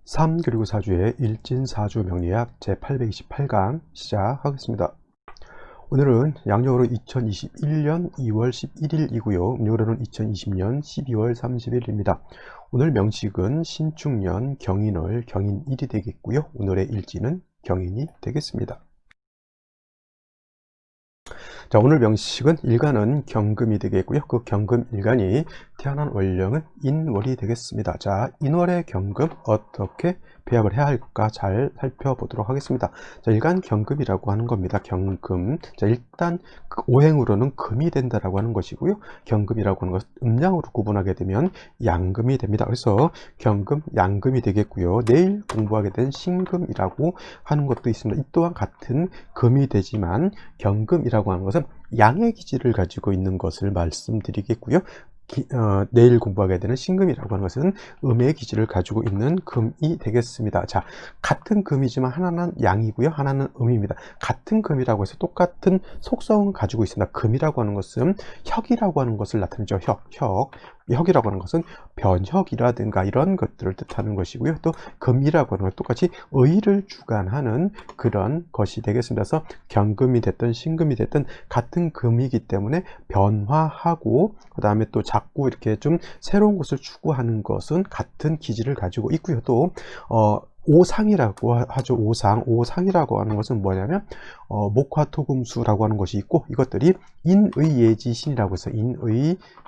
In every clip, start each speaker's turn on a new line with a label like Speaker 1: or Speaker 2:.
Speaker 1: 3 그리고 4주의 일진사주 명리학 제828강 시작하겠습니다. 오늘은 양력으로 2021년 2월 11일이고요. 음력으로는 2020년 12월 30일입니다. 오늘 명식은 신축년 경인월 경인일이 되겠고요. 오늘의 일진은 경인이 되겠습니다. 자, 오늘 명식은 일간은 경금이 되겠고요. 그 경금 일간이 태어난 월령은 인월이 되겠습니다. 자, 인월의 경금 어떻게 배합을 해야 할까 잘 살펴보도록 하겠습니다. 자, 일간 경금이라고 하는 겁니다. 경금. 자, 일단 그 오행으로는 금이 된다라고 하는 것이고요. 경금이라고 하는 것은 음양으로 구분하게 되면 양금이 됩니다. 그래서 경금, 양금이 되겠고요. 내일 공부하게 된 신금이라고 하는 것도 있습니다. 이 또한 같은 금이 되지만 경금이라고 하는 것은 양의 기질을 가지고 있는 것을 말씀드리겠고요. 내일 공부하게 되는 신금이라고 하는 것은 음의 기질을 가지고 있는 금이 되겠습니다. 자, 같은 금이지만 하나는 양이고요, 하나는 음입니다. 같은 금이라고 해서 똑같은 속성을 가지고 있습니다. 금이라고 하는 것은 혁이라고 하는 것을 나타내죠. 혁이라고 하는 것은 변혁이라든가 이런 것들을 뜻하는 것이고요. 또 금이라고 하는 것 똑같이 의를 주관하는 그런 것이 되겠습니다. 그래서 경금이 됐든 신금이 됐든 같은 금이기 때문에 변화하고 그 다음에 또 자꾸 이렇게 좀 새로운 것을 추구하는 것은 같은 기질을 가지고 있고요. 또 오상이라고 하죠. 오상이라고 하는 것은 뭐냐면 목화토금수라고 하는 것이 있고, 이것들이 인의예지신이라고 해서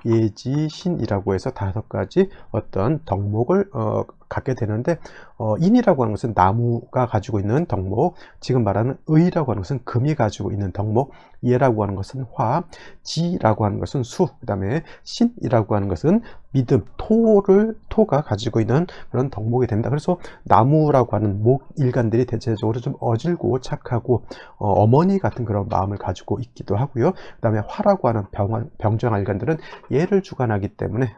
Speaker 1: 인의예지신이라고 해서 5가지 어떤 덕목을 갖게 되는데, 인이라고 하는 것은 나무가 가지고 있는 덕목, 지금 말하는 의라고 하는 것은 금이 가지고 있는 덕목, 예라고 하는 것은 화, 지라고 하는 것은 수, 그 다음에 신이라고 하는 것은 믿음, 토가 가지고 있는 그런 덕목이 됩니다. 그래서 나무라고 하는 목 일간들이 대체적으로 좀 어질고 착하고 어머니 같은 그런 마음을 가지고 있기도 하고요. 그 다음에 화라고 하는 병정 일간들은 예를 주관하기 때문에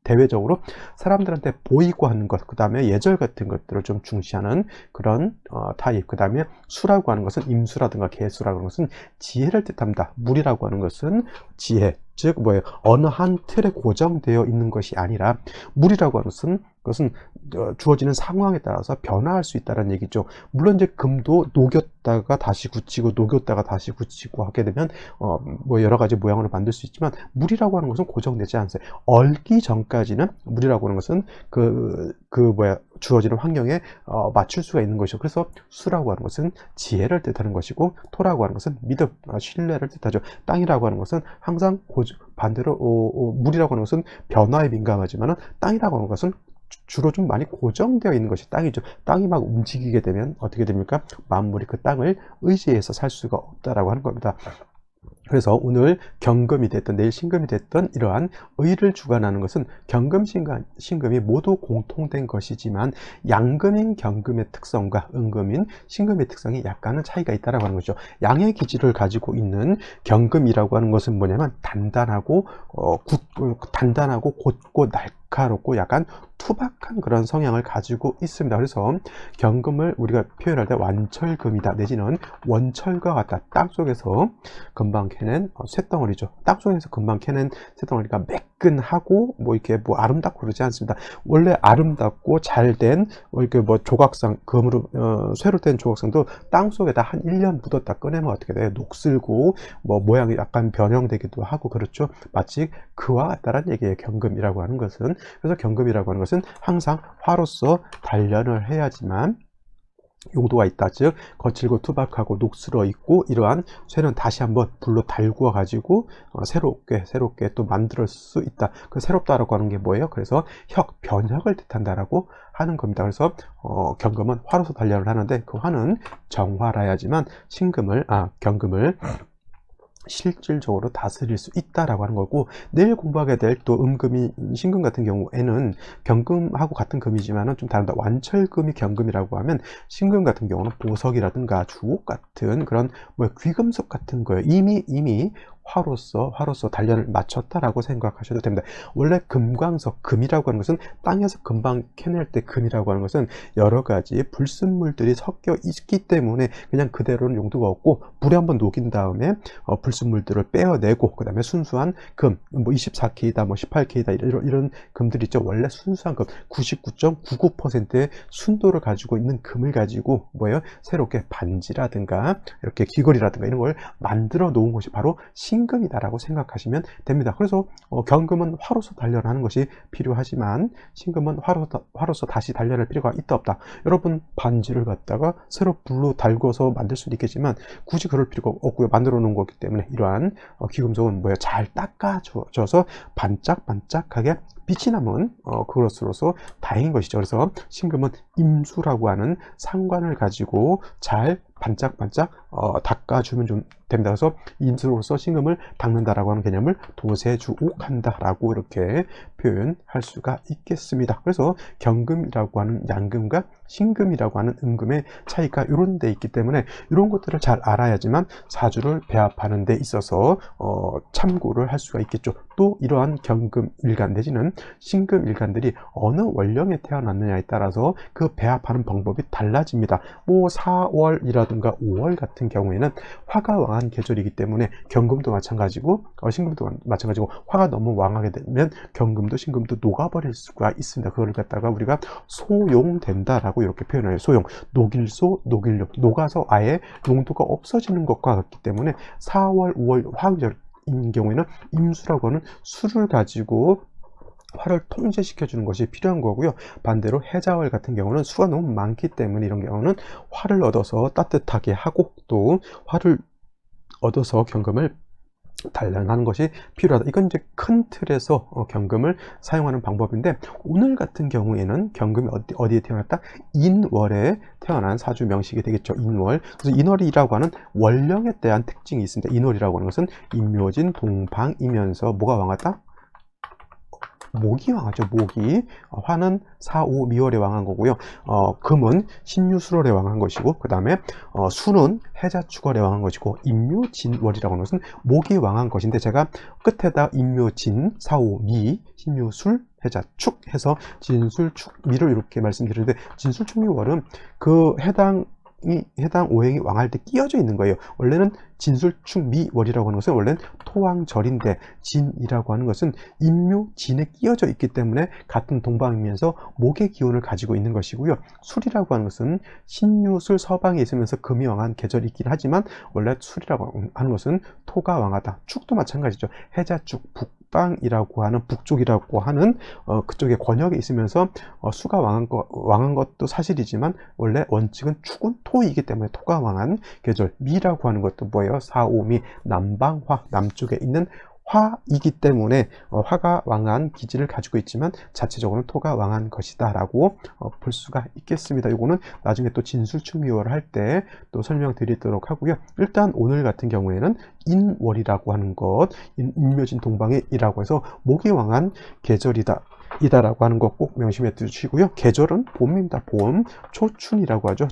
Speaker 1: 대외적으로 사람들한테 보이고 하는 것, 그 다음에 예절 같은 것들을 좀 중시하는 그런 타입. 그 다음에 수라고 하는 것은 임수라든가 개수라고 하는 것은 지혜를 뜻합니다. 물이라고 하는 것은 지혜, 즉 어느 한 틀에 고정되어 있는 것이 아니라, 물이라고 하는 것은 주어지는 상황에 따라서 변화할 수 있다는 얘기죠. 물론 이제 금도 녹였다가 다시 굳히고 녹였다가 다시 굳히고 하게 되면 여러 가지 모양으로 만들 수 있지만, 물이라고 하는 것은 고정되지 않아요. 얼기 전까지는 물이라고 하는 것은 주어지는 환경에 맞출 수가 있는 것이죠. 그래서 수라고 하는 것은 지혜를 뜻하는 것이고, 토라고 하는 것은 믿음, 신뢰를 뜻하죠. 땅이라고 하는 것은 항상 반대로 물이라고 하는 것은 변화에 민감하지만, 땅이라고 하는 것은 주로 좀 많이 고정되어 있는 것이 땅이죠. 땅이 막 움직이게 되면 어떻게 됩니까? 만물이 그 땅을 의지해서 살 수가 없다라고 하는 겁니다. 그래서 오늘 경금이 됐든 내일 신금이 됐든 이러한 의를 주관하는 것은 경금, 신금이 모두 공통된 것이지만, 양금인 경금의 특성과 음금인 신금의 특성이 약간은 차이가 있다라고 하는 거죠. 양의 기질을 가지고 있는 경금이라고 하는 것은 뭐냐면 단단하고 곧고 날카롭고 약간 투박한 그런 성향을 가지고 있습니다. 그래서 경금을 우리가 표현할 때 완철금이다 내지는 원철과 같다. 땅속에서 금방 캐낸 쇳덩어리죠. 땅속에서 금방 캐낸 쇳덩어리가 매끈하고 이렇게 아름답고 그러지 않습니다. 원래 아름답고 잘된 이렇게 조각상, 금으로 쇠로 된 조각상도 땅속에다 한 1년 묻었다 꺼내면 어떻게 돼요? 녹슬고 모양이 약간 변형되기도 하고 그렇죠. 마치 그와 같다는 얘기예요. 경금이라고 하는 것은. 그래서 경금이라고 하는 것은 항상 화로서 단련을 해야지만 용도가 있다. 즉 거칠고 투박하고 녹슬어 있고, 이러한 쇠는 다시 한번 불로 달구어 가지고 새롭게 또 만들 수 있다. 그 새롭다라고 하는 게 뭐예요? 그래서 변혁을 뜻한다라고 하는 겁니다. 그래서 경금은 화로서 단련을 하는데, 그 화는 정화라야지만 경금을 실질적으로 다스릴 수 있다라고 하는 거고, 내일 공부하게 될 또 신금 같은 경우에는 경금하고 같은 금이지만은 좀 다릅니다. 완철금이 경금이라고 하면, 신금 같은 경우는 보석이라든가 주옥 같은 그런 귀금속 같은 거예요. 이미 화로서 단련을 마쳤다라고 생각하셔도 됩니다. 원래 금광석, 금이라고 하는 것은 땅에서 금방 캐낼 때 금이라고 하는 것은 여러 가지 불순물들이 섞여 있기 때문에 그냥 그대로는 용도가 없고 물에 한번 녹인 다음에 불순물들을 빼어내고 그 다음에 순수한 금, 뭐 24K다, 뭐 18K다 이런 금들 있죠. 원래 순수한 금 99.99%의 순도를 가지고 있는 금을 가지고 뭐예요? 새롭게 반지라든가 이렇게 귀걸이라든가 이런 걸 만들어 놓은 것이 바로 신금이다라고 생각하시면 됩니다. 그래서 경금은 화로서 단련하는 것이 필요하지만 신금은 화로서 다시 단련할 필요가 있다 없다. 여러분 반지를 갖다가 새로 불로 달궈서 만들 수도 있겠지만 굳이 그럴 필요가 없고요. 만들어 놓은 거기 때문에 이러한 귀금속은 뭐예요? 잘 닦아줘서 반짝반짝하게 빛이 나면 그것으로서 다행인 것이죠. 그래서 신금은 임수라고 하는 상관을 가지고 잘 반짝반짝 닦아주면 좀 됩니다. 그래서 임수로서 신금을 닦는다라고 하는 개념을 도세주옥한다라고 이렇게 표현할 수가 있겠습니다. 그래서 경금이라고 하는 양금과 신금이라고 하는 음금의 차이가 이런 데 있기 때문에 이런 것들을 잘 알아야지만 사주를 배합하는 데 있어서 참고를 할 수가 있겠죠. 또 이러한 경금 일간 내지는 신금 일간들이 어느 원령에 태어났느냐에 따라서 그 배합하는 방법이 달라집니다. 뭐 4월이라든가 5월 같은 경우에는 화가 왕한 계절이기 때문에 경금도 마찬가지고 신금도 마찬가지고 화가 너무 왕하게 되면 경금도 신금도 녹아버릴 수가 있습니다. 그걸 갖다가 우리가 소용된다라고 이렇게 표현해요. 소용, 녹일소, 녹일용, 녹아서 아예 용도가 없어지는 것과 같기 때문에 4월, 5월 화음절인 경우에는 임수라고 하는 수를 가지고 화를 통제시켜 주는 것이 필요한 거고요. 반대로 해자월 같은 경우는 수가 너무 많기 때문에 이런 경우는 화를 얻어서 따뜻하게 하고 또 화를 얻어서 경금을 단련하는 것이 필요하다. 이건 이제 큰 틀에서 경금을 사용하는 방법인데 오늘 같은 경우에는 경금이 어디에 태어났다? 인월에 태어난 사주 명식이 되겠죠. 인월. 그래서 인월이라고 하는 원령에 대한 특징이 있습니다. 인월이라고 하는 것은 임묘진 동방이면서 뭐가 왕하다? 목이 왕하죠. 목이. 화는 4, 5, 미월에 왕한 거고요. 금은 신유술월에 왕한 것이고 그 다음에 수는 해자축월에 왕한 것이고 임묘진월이라고 하는 것은 목이 왕한 것인데 제가 끝에다 임묘진, 4, 5, 미, 신유술, 해자축 해서 진술축미를 이렇게 말씀드리는데 진술축미월은 그 해당 오행이 왕할 때 끼어져 있는 거예요. 원래는 진술축미월이라고 하는 것은 원래는 토왕절인데 진이라고 하는 것은 임묘진에 끼어져 있기 때문에 같은 동방이면서 목의 기운을 가지고 있는 것이고요. 술이라고 하는 것은 신유술 서방에 있으면서 금이 왕한 계절이긴 하지만 원래 술이라고 하는 것은 토가 왕하다. 축도 마찬가지죠. 해자축 북방이라고 하는 북쪽이라고 하는 그쪽에 권역에 있으면서 수가 왕한 것도 사실이지만 원래 원칙은 축은 토이기 때문에 토가 왕한 계절. 미라고 하는 것도 뭐예요? 4, 5미 남방화 남쪽에 있는 화이기 때문에 화가 왕한 기질을 가지고 있지만 자체적으로는 토가 왕한 것이다 라고 볼 수가 있겠습니다. 이거는 나중에 또 진술축미월을 할 때 또 설명드리도록 하고요. 일단 오늘 같은 경우에는 인월이라고 하는 것, 임묘진 동방이라고 해서 목이 왕한 계절이다 이다라고 하는 것 꼭 명심해 두시고요. 계절은 봄입니다. 봄, 초춘이라고 하죠.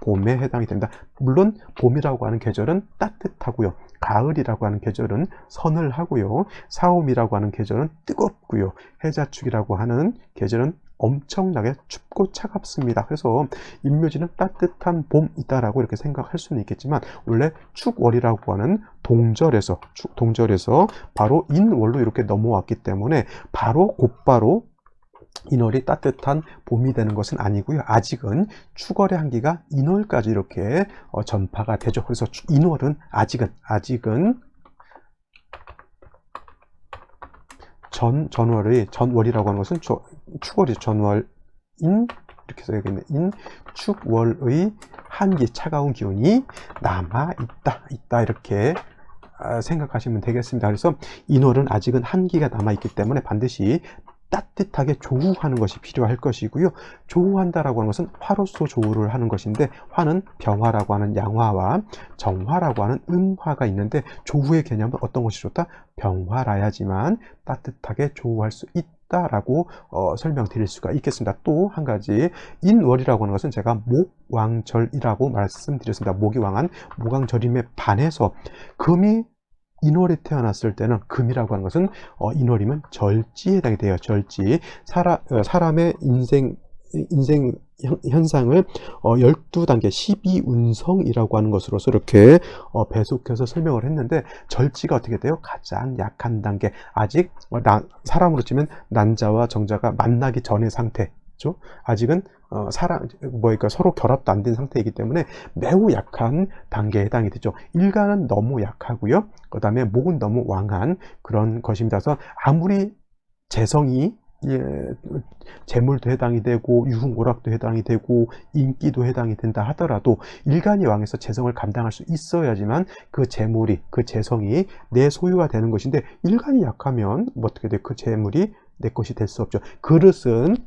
Speaker 1: 봄에 해당이 됩니다. 물론 봄이라고 하는 계절은 따뜻하고요. 가을이라고 하는 계절은 서늘하고요. 사오미라고 하는 계절은 뜨겁고요. 해자축이라고 하는 계절은 엄청나게 춥고 차갑습니다. 그래서 임묘진은 따뜻한 봄이다라고 이렇게 생각할 수는 있겠지만 원래 축월이라고 하는 동절에서 바로 인월로 이렇게 넘어왔기 때문에 곧바로 인월이 따뜻한 봄이 되는 것은 아니고요. 아직은 축월의 한기가 인월까지 이렇게 전파가 되죠. 그래서 인월은 아직은 전월이라고 하는 것은 축월이 전월인 이렇게 써야겠네. 축월의 한기 차가운 기운이 남아 있다 이렇게 생각하시면 되겠습니다. 그래서 인월은 아직은 한기가 남아 있기 때문에 반드시 따뜻하게 조우하는 것이 필요할 것이고요. 조우한다라고 하는 것은 화로서 조우를 하는 것인데 화는 병화라고 하는 양화와 정화라고 하는 음화가 있는데 조우의 개념은 어떤 것이 좋다? 병화라야지만 따뜻하게 조우할 수 있다라고 설명드릴 수가 있겠습니다. 또 한 가지 인월이라고 하는 것은 제가 목왕절이라고 말씀드렸습니다. 목이 왕한 목왕절임에 반해서 금이 인월이 태어났을 때는 금이라고 하는 것은 인월이면 절지에 해당이 돼요. 절지. 사람의 인생 현상을 12단계 12운성이라고 하는 것으로서 이렇게 배속해서 설명을 했는데, 절지가 어떻게 돼요? 가장 약한 단계, 아직 사람으로 치면 난자와 정자가 만나기 전의 상태죠. 아직은 그러니까 서로 결합도 안 된 상태이기 때문에 매우 약한 단계에 해당이 되죠. 일간은 너무 약하고요. 그 다음에 목은 너무 왕한 그런 것입니다. 그래서 아무리 재성이 재물도 해당이 되고 유흥오락도 해당이 되고 인기도 해당이 된다 하더라도, 일간이 왕해서 재성을 감당할 수 있어야지만 그 재물이, 그 재성이 내 소유가 되는 것인데, 일간이 약하면 어떻게 돼? 그 재물이 내 것이 될 수 없죠. 그릇은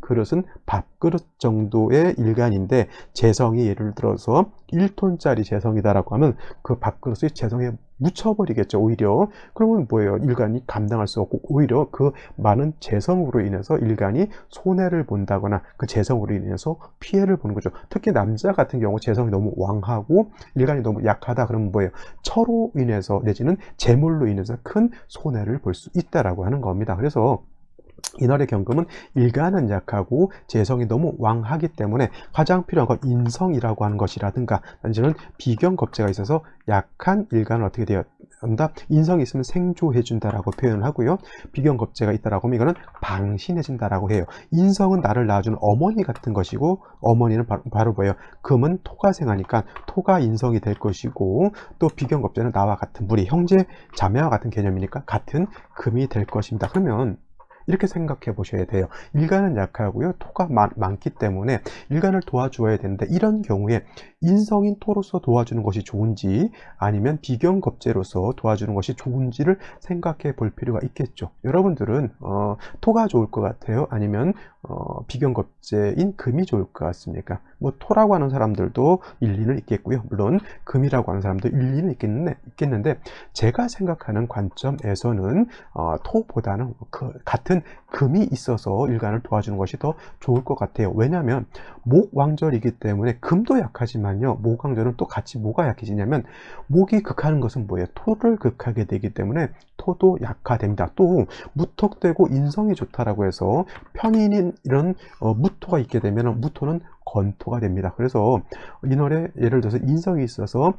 Speaker 1: 밥그릇 정도의 일간인데, 재성이 예를 들어서 1톤짜리 재성이다라고 하면 그 밥그릇이 재성에 묻혀버리겠죠. 오히려 그러면 뭐예요? 일간이 감당할 수 없고, 오히려 그 많은 재성으로 인해서 일간이 손해를 본다거나 그 재성으로 인해서 피해를 보는 거죠. 특히 남자 같은 경우 재성이 너무 왕하고 일간이 너무 약하다 그러면 뭐예요? 처로 인해서 내지는 재물로 인해서 큰 손해를 볼 수 있다라고 하는 겁니다. 그래서 인월의 경금은 일간은 약하고 재성이 너무 왕하기 때문에 가장 필요한 건 인성이라고 하는 것이라든가, 아니면 비경겁재가 있어서 약한 일간은 어떻게 되어 한다? 인성이 있으면 생조해 준다라고 표현을 하고요. 비경겁재가 있다라고 하면 이거는 방신해 준다라고 해요. 인성은 나를 낳아주는 어머니 같은 것이고, 어머니는 바로 뭐예요? 금은 토가 생하니까 토가 인성이 될 것이고, 또 비경겁재는 나와 같은 무리, 형제 자매와 같은 개념이니까 같은 금이 될 것입니다. 그러면 이렇게 생각해 보셔야 돼요. 일간은 약하고요, 토가 많기 때문에 일간을 도와주어야 되는데, 이런 경우에 인성인 토로서 도와주는 것이 좋은지 아니면 비경겁재로서 도와주는 것이 좋은지를 생각해 볼 필요가 있겠죠. 여러분들은 토가 좋을 것 같아요? 아니면 비경겁재인 금이 좋을 것 같습니까? 뭐 토라고 하는 사람들도 일리는 있겠고요. 물론 금이라고 하는 사람도 일리는 있겠는데, 제가 생각하는 관점에서는 토보다는 같은 금이 있어서 일간을 도와주는 것이 더 좋을 것 같아요. 왜냐하면 목왕절이기 때문에 금도 약하지만요, 목왕절은 또 같이 뭐가 약해지냐면, 목이 극하는 것은 뭐예요? 토를 극하게 되기 때문에 토도 약화됩니다. 또 무턱대고 인성이 좋다라고 해서 편인인 이런 무토가 있게 되면 무토는 건토가 됩니다. 그래서 인월에 예를 들어서 인성이 있어서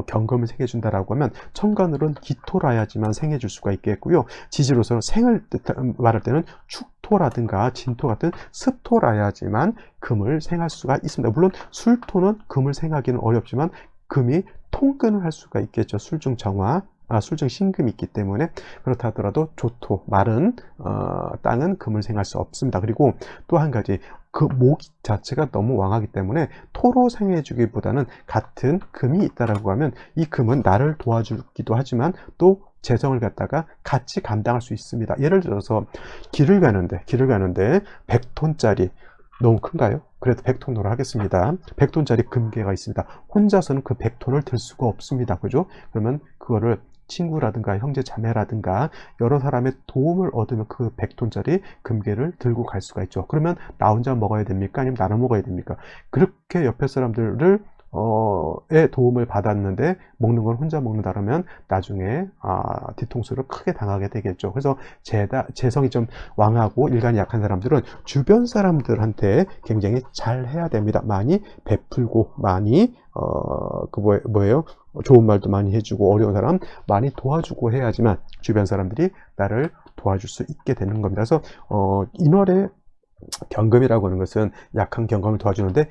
Speaker 1: 경금을 생해준다라고 하면, 천간으로는 기토라야지만 생해줄 수가 있겠고요. 지지로서는 생을 말할 때는 축토라든가 진토 같은 습토라야지만 금을 생할 수가 있습니다. 물론 술토는 금을 생하기는 어렵지만 금이 통근을 할 수가 있겠죠. 술중정화, 술중 신금이 있기 때문에. 그렇다 하더라도 조토, 마른 땅은 금을 생할 수 없습니다. 그리고 또 한 가지, 그 목 자체가 너무 왕하기 때문에 토로 생해주기보다는 같은 금이 있다라고 하면, 이 금은 나를 도와주기도 하지만 또 재성을 갖다가 같이 감당할 수 있습니다. 예를 들어서 길을 가는데 100톤짜리 너무 큰가요? 그래도 100톤으로 하겠습니다. 100톤짜리 금괴가 있습니다. 혼자서는 그 100톤을 들 수가 없습니다. 그죠? 그러면 그거를 친구라든가 형제 자매라든가 여러 사람의 도움을 얻으면 그 100톤짜리 금괴를 들고 갈 수가 있죠. 그러면 나 혼자 먹어야 됩니까? 아니면 나눠 먹어야 됩니까? 그렇게 옆에 사람들을 의 도움을 받았는데 먹는 건 혼자 먹는다 그러면 나중에 뒤통수를 크게 당하게 되겠죠. 그래서 재성이 좀 왕하고 일간이 약한 사람들은 주변 사람들한테 굉장히 잘 해야 됩니다. 많이 베풀고 많이 좋은 말도 많이 해주고, 어려운 사람 많이 도와주고 해야지만 주변 사람들이 나를 도와줄 수 있게 되는 겁니다. 그래서 인월에 경금이라고 하는 것은 약한 경금을 도와주는데,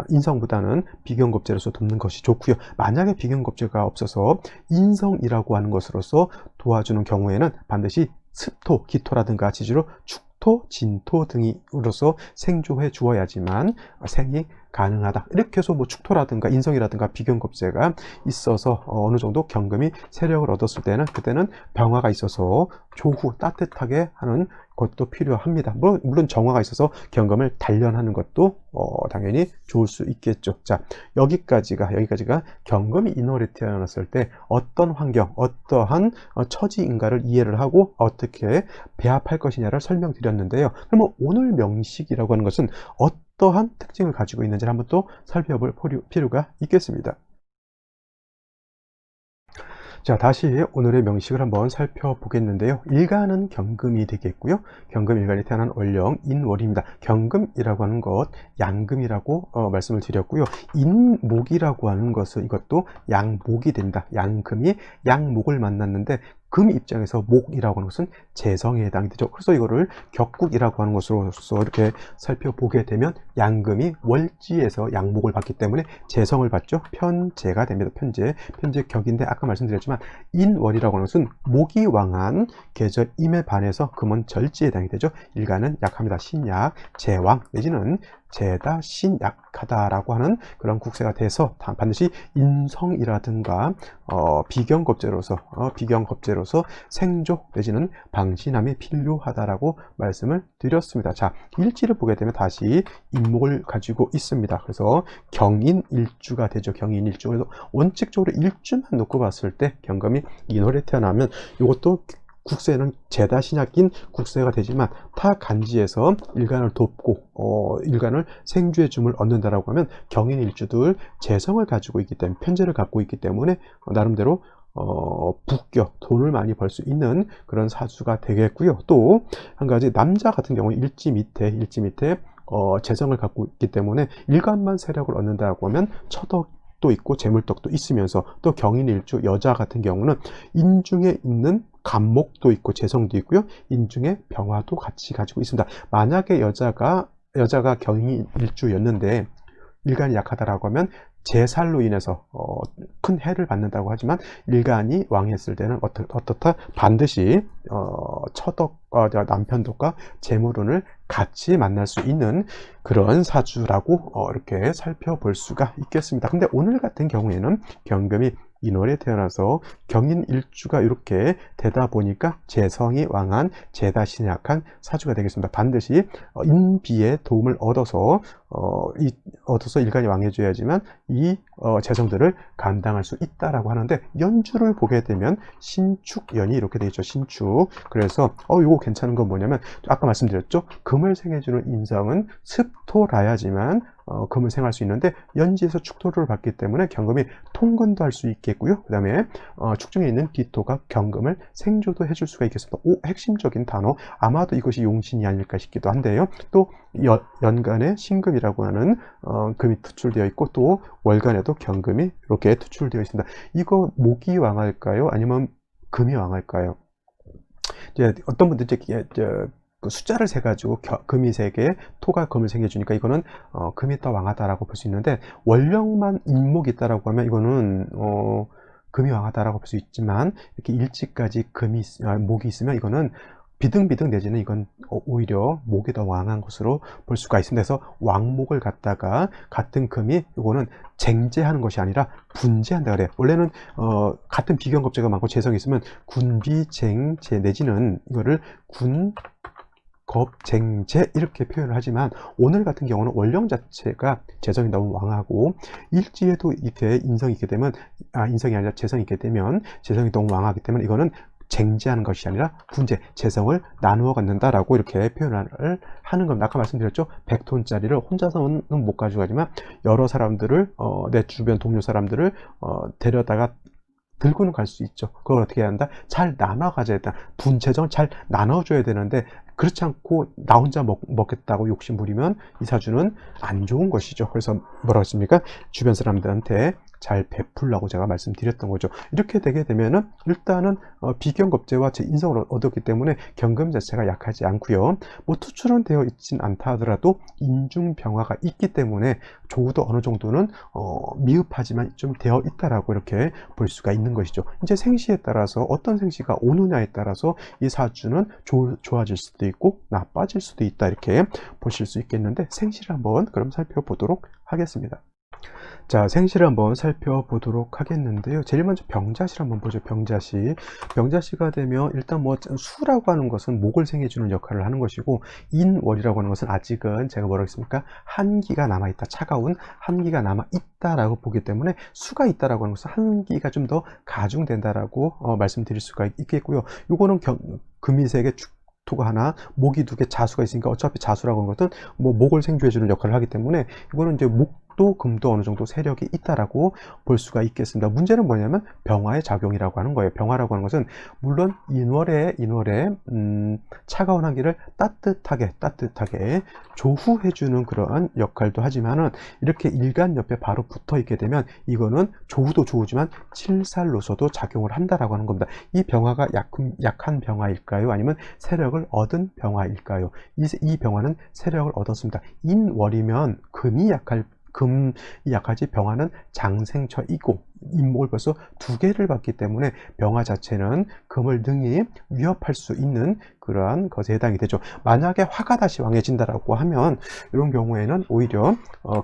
Speaker 1: 인성보다는 비경겁재로서 돕는 것이 좋고요. 만약에 비경겁재가 없어서 인성이라고 하는 것으로서 도와주는 경우에는 반드시 습토, 기토라든가 지지로 축토, 진토 등으로서 생조해 주어야지만 생이 가능하다. 이렇게 해서 뭐 축토라든가 인성이라든가 비경겁재가 있어서 어느 정도 경금이 세력을 얻었을 때는, 그때는 병화가 있어서 조후 따뜻하게 하는 것도 필요합니다. 물론 정화가 있어서 경금을 단련하는 것도 당연히 좋을 수 있겠죠. 자, 여기까지가 경금이 인월에 태어났을 때 어떤 환경, 어떠한 처지인가를 이해를 하고 어떻게 배합할 것이냐를 설명드렸는데요. 그러면 오늘 명식이라고 하는 것은 어떠한 특징을 가지고 있는지를 한번 또 살펴볼 필요가 있겠습니다. 자, 다시 오늘의 명식을 한번 살펴보겠는데요. 일간은 경금이 되겠고요. 경금 일간이 태어난 월령 인월입니다. 경금이라고 하는 것 양금이라고 말씀을 드렸고요. 인목이라고 하는 것은 이것도 양목이 됩니다. 양금이 양목을 만났는데 금 입장에서 목이라고 하는 것은 재성에 해당이 되죠. 그래서 이거를 격국이라고 하는 것으로서 이렇게 살펴보게 되면 양금이 월지에서 양목을 받기 때문에 재성을 받죠. 편재가 됩니다. 편재 격인데 아까 말씀드렸지만 인월이라고 하는 것은 목이 왕한 계절임에 반해서 금은 절지에 해당이 되죠. 일간은 약합니다. 신약, 제왕 내지는 재다 신약하다라고 하는 그런 국세가 돼서 반드시 인성이라든가 비경겁제로서 생조 내지는 방신함이 필요하다라고 말씀을 드렸습니다. 자, 일지를 보게 되면 다시 인목을 가지고 있습니다. 그래서 경인일주가 되죠. 경인일주. 그래서 원칙적으로 일주만 놓고 봤을 때 경금이 인월에 태어나면 이것도 국세는 재다 신약인 국세가 되지만 타 간지에서 일간을 돕고 일간을 생주의 줌을 얻는다라고 하면 경인일주들 재성을 가지고 있기 때문에 편재를 갖고 있기 때문에 나름대로 북겨 돈을 많이 벌 수 있는 그런 사주가 되겠고요. 또 한 가지 남자 같은 경우는 일지 밑에 재성을 갖고 있기 때문에 일간만 세력을 얻는다고 하면 처덕도 있고 재물덕도 있으면서 또 경인일주 여자 같은 경우는 인중에 있는 간목도 있고 재성도 있고요. 인중에 병화도 같이 가지고 있습니다. 만약에 여자가 경인일주였는데 일간이 약하다라고 하면 제살로 인해서 큰 해를 받는다고 하지만 일간이 왕했을 때는 어떻다 반드시 처덕과 남편덕과 재물운을 같이 만날 수 있는 그런 사주라고 이렇게 살펴볼 수가 있겠습니다. 근데 오늘 같은 경우에는 경금이 인월에 태어나서 경인일주가 이렇게 되다 보니까 재성이 왕한 재다신약한 사주가 되겠습니다. 반드시 인비의 도움을 얻어서 일간이 왕해줘야지만 이 재성들을 감당할 수 있다라고 하는데 연주를 보게 되면 신축연이 이렇게 되어 있죠. 신축. 그래서 이거 괜찮은 건 뭐냐면 아까 말씀드렸죠. 금을 생해주는 인성은 습토라야지만 금을 생할 수 있는데 연지에서 축토를 받기 때문에 경금이 통근도 할 수 있겠고요. 그 다음에 축중에 있는 기토가 경금을 생조도 해줄 수가 있겠습니다. 핵심적인 단어 아마도 이것이 용신이 아닐까 싶기도 한데요. 또 연간에 신금이라고 하는 금이 투출되어 있고 또 월간에도 경금이 이렇게 투출되어 있습니다. 이거 목이 왕할까요? 아니면 금이 왕할까요? 이제 어떤 분들 그 숫자를 세 가지고 금이 3개, 토가 금을 생겨주니까 이거는 금이 더 왕하다라고 볼 수 있는데 월령만 인목이 있다라고 하면 이거는 금이 왕하다라고 볼 수 있지만 이렇게 일지까지 목이 있으면 이거는 비등비등 내지는 이건 오히려 목이 더 왕한 것으로 볼 수가 있습니다. 그래서 왕목을 갖다가 같은 금이 이거는 쟁제하는 것이 아니라 분제한다 그래요. 원래는 같은 비경겁제가 많고 재성이 있으면 군비쟁제 내지는 이거를 겁쟁제 이렇게 표현을 하지만 오늘 같은 경우는 월령 자체가 재성이 너무 왕하고 일지에도 이렇게 인성이 있게 되면 인성이 아니라 재성이 있게 되면 재성이 너무 왕하기 때문에 이거는 쟁제하는 것이 아니라 분제, 재성을 나누어 갖는다라고 이렇게 표현을 하는 겁니다. 아까 말씀드렸죠. 100톤짜리를 혼자서는 못 가져가지만 여러 사람들을 내 주변 동료 사람들을 데려다가 들고는 갈 수 있죠. 그걸 어떻게 해야 한다? 잘 나눠 가져야 된다. 분재정을 잘 나눠줘야 되는데 그렇지 않고 나 혼자 먹겠다고 욕심 부리면 이 사주는 안 좋은 것이죠. 그래서 뭐라고 했습니까? 주변 사람들한테 잘 베풀라고 제가 말씀드렸던 거죠. 이렇게 되게 되면은 일단은 비경겁제와 제 인성을 얻었기 때문에 경금 자체가 약하지 않고요. 뭐 투출은 되어 있진 않다 하더라도 인중병화가 있기 때문에 조우도 어느 정도는 미흡하지만 좀 되어 있다라고 이렇게 볼 수가 있는 것이죠. 이제 생시에 따라서 어떤 생시가 오느냐에 따라서 이 사주는 좋아질 수도 있고 나빠질 수도 있다 이렇게 보실 수 있겠는데 생시를 한번 그럼 살펴보도록 하겠습니다. 자, 생시를 한번 살펴보도록 하겠는데요. 제일 먼저 병자시를 한번 보죠. 병자시가 되면 일단 뭐 수라고 하는 것은 목을 생해주는 역할을 하는 것이고 인월이라고 하는 것은 아직은 제가 뭐라고 했습니까? 한기가 남아있다. 차가운 한기가 남아있다라고 보기 때문에 수가 있다라고 하는 것은 한기가 좀 더 가중된다라고 말씀드릴 수가 있겠고요. 요거는 금이색의 토가 하나, 목이 2개, 자수가 있으니까 어차피 자수라고 하는 것은 뭐 목을 생주해주는 역할을 하기 때문에 이거는 이제 목 축도 금도 어느 정도 세력이 있다라고 볼 수가 있겠습니다. 문제는 뭐냐면 병화의 작용이라고 하는 거예요. 병화라고 하는 것은 물론 인월에 차가운 한기를 따뜻하게 조후해주는 그런 역할도 하지만은 이렇게 일간 옆에 바로 붙어 있게 되면 이거는 조후도 조후지만 칠살로서도 작용을 한다라고 하는 겁니다. 이 병화가 약한 병화일까요? 아니면 세력을 얻은 병화일까요? 이 병화는 세력을 얻었습니다. 인월이면 금이 약하지 병화는 장생처이고 인목을 벌써 두 개를 받기 때문에 병화 자체는 금을 능히 위협할 수 있는 그러한 것에 해당이 되죠. 만약에 화가 다시 왕해진다라고 하면 이런 경우에는 오히려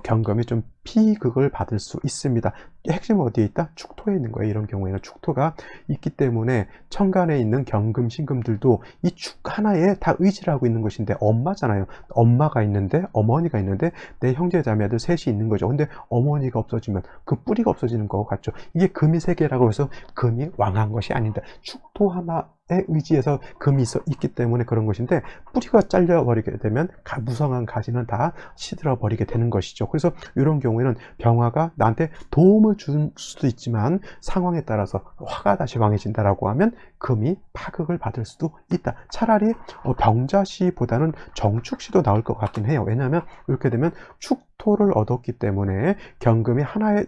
Speaker 1: 경금이 좀 피극을 받을 수 있습니다. 핵심은 어디에 있다? 축토에 있는 거예요. 이런 경우에는 축토가 있기 때문에 천간에 있는 경금, 신금들도 이 축 하나에 다 의지를 하고 있는 것인데 엄마잖아요. 엄마가 있는데 어머니가 있는데 내 형제 자매들 셋이 있는 거죠. 근데 어머니가 없어지면 그 뿌리가 없어지는 거 같죠. 이게 금이 세 개라고 해서 금이 왕한 것이 아닌데 축토 하나에 의지해서 금이 있기 때문에 그런 것인데 뿌리가 잘려버리게 되면 무성한 가지는 다 시들어 버리게 되는 것이죠. 그래서 이런 경우에는 병화가 나한테 도움을 줄 수도 있지만 상황에 따라서 화가 다시 강해진다라고 하면 금이 파극을 받을 수도 있다. 차라리 병자시보다는 정축시도 나올 것 같긴 해요. 왜냐하면 이렇게 되면 축토를 얻었기 때문에 경금이 하나의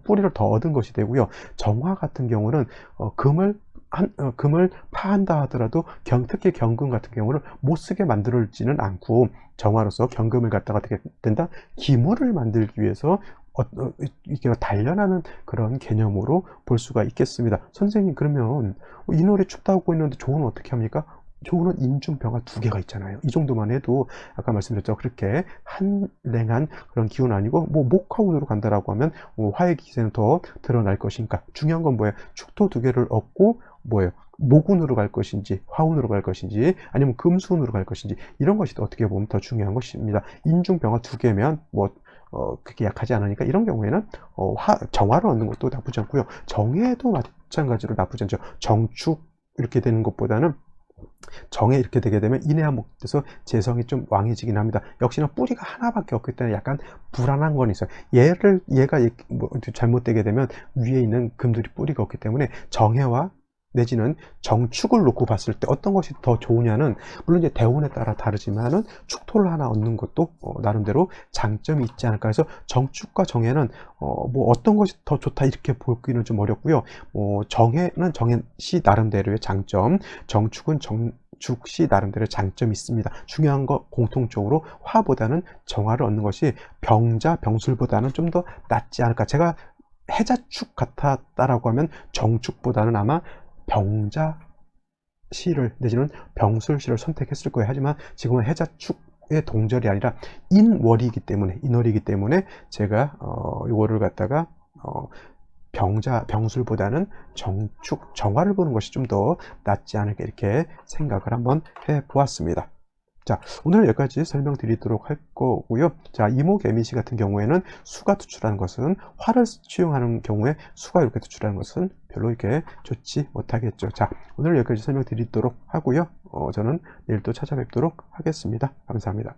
Speaker 1: 뿌리를 더 얻은 것이 되고요. 정화 같은 경우는 금을 파한다 하더라도 특히 경금 같은 경우는 못 쓰게 만들지는 않고 정화로서 경금을 갖다가 어떻게 된다? 기물을 만들기 위해서 이게 단련하는 그런 개념으로 볼 수가 있겠습니다. 선생님, 그러면 인월이 춥다고 했는데 조우는 어떻게 합니까? 조우는 인중병화 두 개가 있잖아요. 이 정도만 해도 아까 말씀드렸죠. 그렇게 한랭한 그런 기운 아니고 목화운으로 간다라고 하면 화의 기세는 더 드러날 것이니까 중요한 건 뭐예요? 축토 두 개를 얻고 목운으로 갈 것인지 화운으로 갈 것인지 아니면 금수운으로 갈 것인지 이런 것이 어떻게 보면 더 중요한 것입니다. 인중병화 두 개면 그게 약하지 않으니까 이런 경우에는 정화를 얻는 것도 나쁘지 않고요. 정해도 마찬가지로 나쁘지 않죠. 정축 이렇게 되는 것보다는 정에 이렇게 되게 되면 인해한목돼서 재성이 좀 왕해지긴 합니다. 역시나 뿌리가 하나밖에 없기 때문에 약간 불안한 건 있어요. 얘가 잘못되게 되면 위에 있는 금들이 뿌리가 없기 때문에 정해와 내지는 정축을 놓고 봤을 때 어떤 것이 더 좋으냐는 물론 이제 대운에 따라 다르지만은 축토를 하나 얻는 것도 나름대로 장점이 있지 않을까 해서 정축과 정해는 어떤 것이 더 좋다 이렇게 보기는 좀 어렵고요. 정해는 정해시 나름대로의 장점, 정축은 정축시 나름대로의 장점이 있습니다. 중요한 거 공통적으로 화보다는 정화를 얻는 것이 병술보다는 좀 더 낫지 않을까. 제가 해자축 같았다라고 하면 정축보다는 아마 병자시를 내지는 병술시를 선택했을 거예요. 하지만 지금은 해자축의 동절이 아니라 인월이기 때문에 제가 이거를 갖다가 병술보다는 정축, 정화를 보는 것이 좀 더 낫지 않을까 이렇게 생각을 한번 해 보았습니다. 자, 오늘 여기까지 설명드리도록 할 거고요. 자, 이목애미시 같은 경우에는 수가 투출하는 것은 화를 취용하는 경우에 수가 이렇게 투출하는 것은 별로 이렇게 좋지 못하겠죠. 자, 오늘 여기까지 설명드리도록 하고요. 저는 내일 또 찾아뵙도록 하겠습니다. 감사합니다.